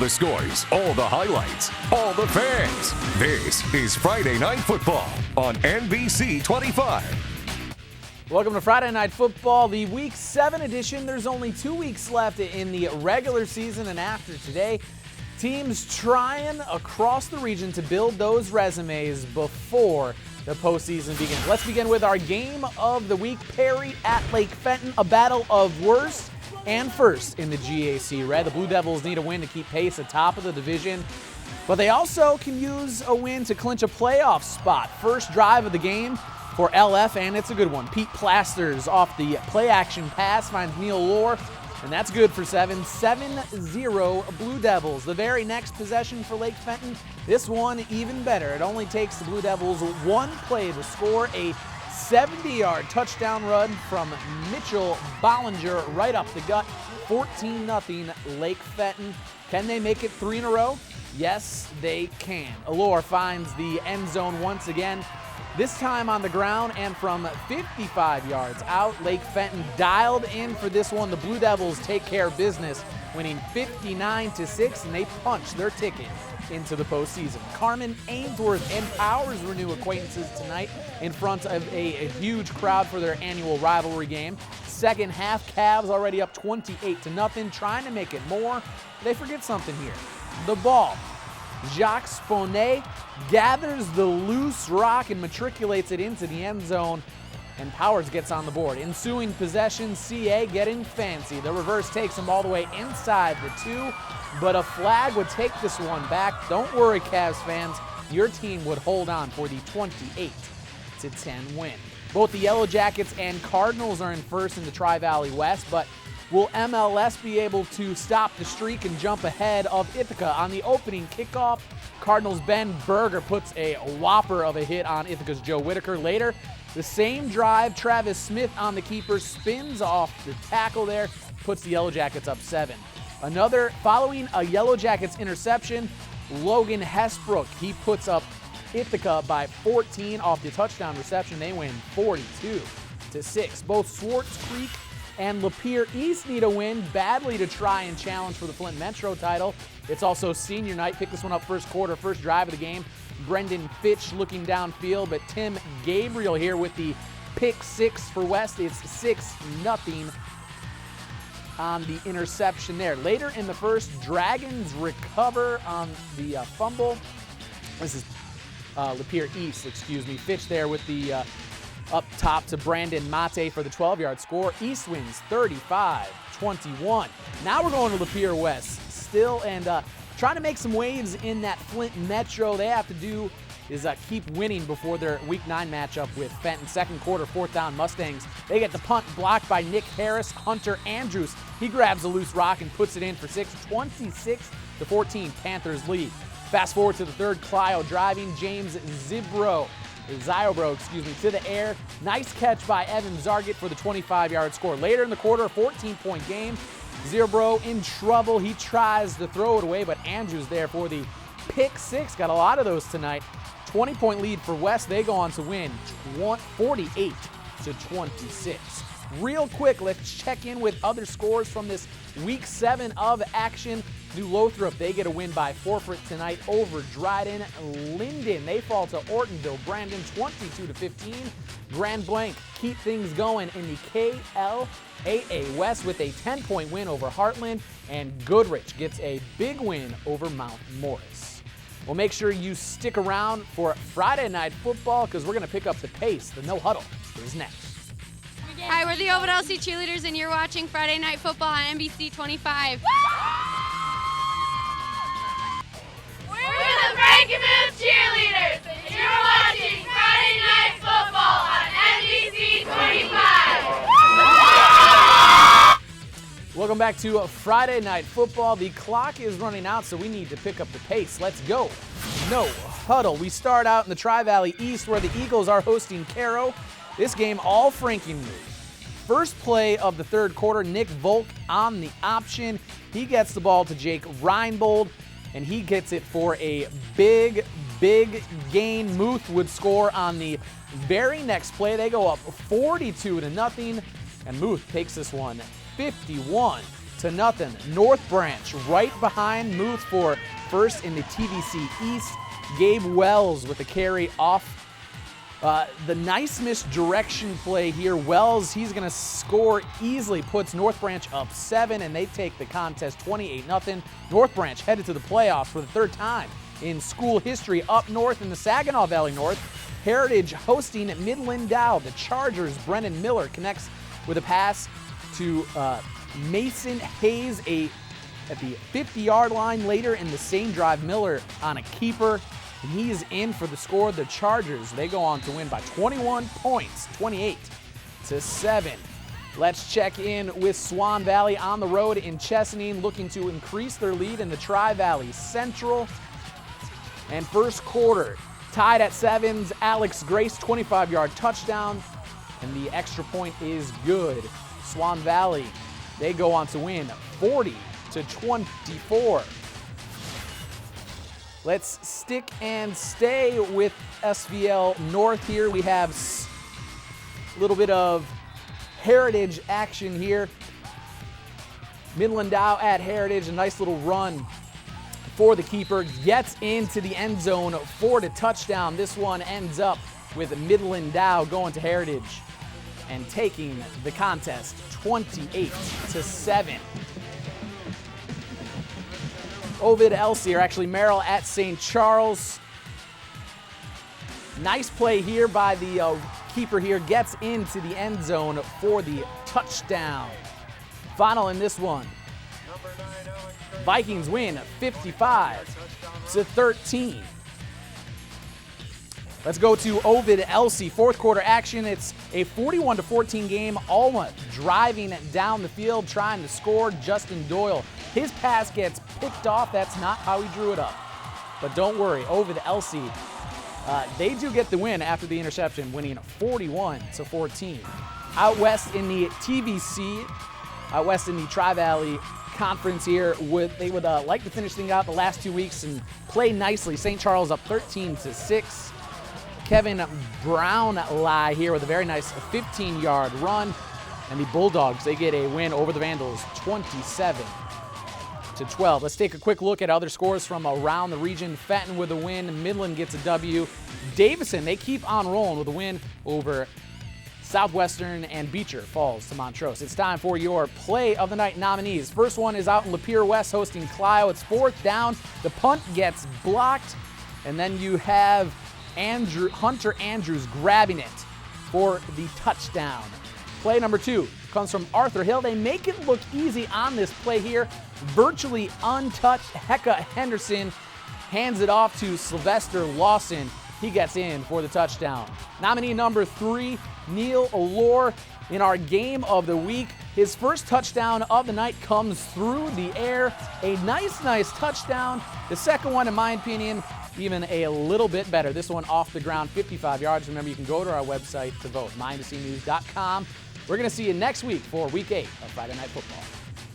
the scores, all the highlights, all the fans. This is Friday Night Football on NBC 25. Welcome to Friday Night Football, the Week 7 edition. There's only 2 weeks left in the regular season, and after today, teams trying across the region to build those resumes before the postseason begins. Let's begin with our game of the week. Perry at Lake Fenton, a battle of worst and first in the GAC Red. The Blue Devils need a win to keep pace atop of the division, but they also can use a win to clinch a playoff spot. First drive of the game for LF, and it's a good one. Pete Plasters off the play-action pass finds Neil Lohr, and that's good for 7-0 Blue Devils. The very next possession for Lake Fenton, this one even better. It only takes the Blue Devils one play to score a 70-yard touchdown run from Mitchell Bollinger right up the gut. 14-0 Lake Fenton. Can they make it 3 in a row? Yes, they can. Lohr finds the end zone once again, this time on the ground and from 55 yards out. Lake Fenton dialed in for this one. The Blue Devils take care of business, winning 59-6, and they punch their ticket into the postseason. Carmen, Ainsworth, and Powers renew acquaintances tonight in front of a huge crowd for their annual rivalry game. Second half, Cavs already up 28-0, trying to make it more. They forget something here. The ball. Jacques Sponet gathers the loose rock and matriculates it into the end zone, and Powers gets on the board. Ensuing possession, CA getting fancy. The reverse takes him all the way inside the 2, but a flag would take this one back. Don't worry, Cavs fans. Your team would hold on for the 28-10 win. Both the Yellow Jackets and Cardinals are in first in the Tri-Valley West, but will MLS be able to stop the streak and jump ahead of Ithaca on the opening kickoff? Cardinals' Ben Berger puts a whopper of a hit on Ithaca's Joe Whitaker. Later, the same drive, Travis Smith on the keeper spins off the tackle there, puts the Yellow Jackets up 7. Following a Yellow Jackets interception, Logan Hesbrook, he puts up Ithaca by 14 off the touchdown reception. They win 42-6. Both Swartz Creek and Lapeer East need a win badly to try and challenge for the Flint Metro title. It's also senior night. Pick this one up first quarter, first drive of the game. Brendan Fitch looking downfield, but Tim Gabriel here with the pick 6 for West. It's 6-0 on the interception there. Later in the first, Dragons recover on the fumble. This is Lapeer East, Fitch there with the up top to Brandon Mate for the 12-yard score. East wins 35-21. Now we're going to Lapeer West still, and trying to make some waves in that Flint Metro. They have to do is keep winning before their Week 9 matchup with Fenton. Second quarter, 4th down Mustangs. They get the punt blocked by Nick Harris. Hunter Andrews, he grabs a loose rock and puts it in for 6. 26-14, Panthers lead. Fast forward to the third, Clio driving. James Zybro, to the air. Nice catch by Evan Zargett for the 25-yard score. Later in the quarter, a 14-point game. Zybro in trouble. He tries to throw it away, but Andrews there for the pick 6. Got a lot of those tonight. 20-point lead for West. They go on to win 48-26. Real quick, let's check in with other scores from this Week 7 of action. New Lothrop, they get a win by forfeit tonight over Dryden. Linden, they fall to Ortonville. Brandon 22-15. Grand Blanc keep things going in the KLAA West with a 10-point win over Heartland. And Goodrich gets a big win over Mount Morris. Well, make sure you stick around for Friday Night Football because we're going to pick up the pace. The No Huddle is next. Hi, we're the Ovid LC Cheerleaders, and you're watching Friday Night Football on NBC 25. We're the Frankenmuth Cheerleaders, and you're watching Friday Night Football on NBC 25. Welcome back to Friday Night Football. The clock is running out, so we need to pick up the pace. Let's go. No Huddle. We start out in the Tri-Valley East where the Eagles are hosting Caro. This game all Frankenmuth. First play of the third quarter, Nick Volk on the option. He gets the ball to Jake Reinbold, and he gets it for a big gain. Muth would score on the very next play. They go up 42-0, and Muth takes this one 51-0. 6-0. North Branch right behind Muth for first in the TVC East. Gabe Wells with the carry off the nice misdirection play here. Wells, he's going to score easily, puts North Branch up 7, and they take the contest 28-0. North Branch headed to the playoffs for the third time in school history. Up north in the Saginaw Valley North, Heritage hosting Midland Dow. The Chargers' Brennan Miller connects with a pass to Mason Hayes at the 50-yard line. Later in the same drive, Miller on a keeper. And he is in for the score. The Chargers, they go on to win by 21 points, 28-7. Let's check in with Swan Valley on the road in Chesaning, looking to increase their lead in the Tri-Valley Central. And first quarter, tied at 7's Alex Grace, 25-yard touchdown. And the extra point is good. Swan Valley, they go on to win 40-24. Let's stick and stay with SVL North here. We have a little bit of Heritage action here. Midland Dow at Heritage, a nice little run for the keeper. Gets into the end zone for the touchdown. This one ends up with Midland Dow going to Heritage and taking the contest 28-7. Ovid Elsie, or actually Merrill at St. Charles. Nice play here by the keeper here. Gets into the end zone for the touchdown. Final in this one. Vikings win 55-13. Let's go to Ovid Elsie. Fourth quarter action. It's a 41-14 game. Alma driving down the field, trying to score. Justin Doyle, his pass gets picked off. That's not how he drew it up. But don't worry, Ovid Elsie, they do get the win after the interception, winning 41-14. Out west in the TVC, out west in the Tri-Valley Conference here, they would like to finish things out the last 2 weeks and play nicely. St. Charles up 13-6. Kevin Brown here with a very nice 15-yard run. And the Bulldogs, they get a win over the Vandals, 27-12. Let's take a quick look at other scores from around the region. Fenton with a win. Midland gets a W. Davison, they keep on rolling with a win over Southwestern, and Beecher falls to Montrose. It's time for your Play of the Night nominees. First one is out in Lapeer West hosting Clio. It's fourth down. The punt gets blocked. And then you have Hunter Andrews grabbing it for the touchdown. Play number 2 comes from Arthur Hill. They make it look easy on this play here. Virtually untouched. Hecka Henderson hands it off to Sylvester Lawson. He gets in for the touchdown. Nominee number 3, Neil Allure, in our game of the week. His first touchdown of the night comes through the air. A nice touchdown. The second one, in my opinion, even a little bit better. This one off the ground, 55 yards. Remember, you can go to our website to vote, mindtheCnews.com. We're going to see you next week for Week 8 of Friday Night Football.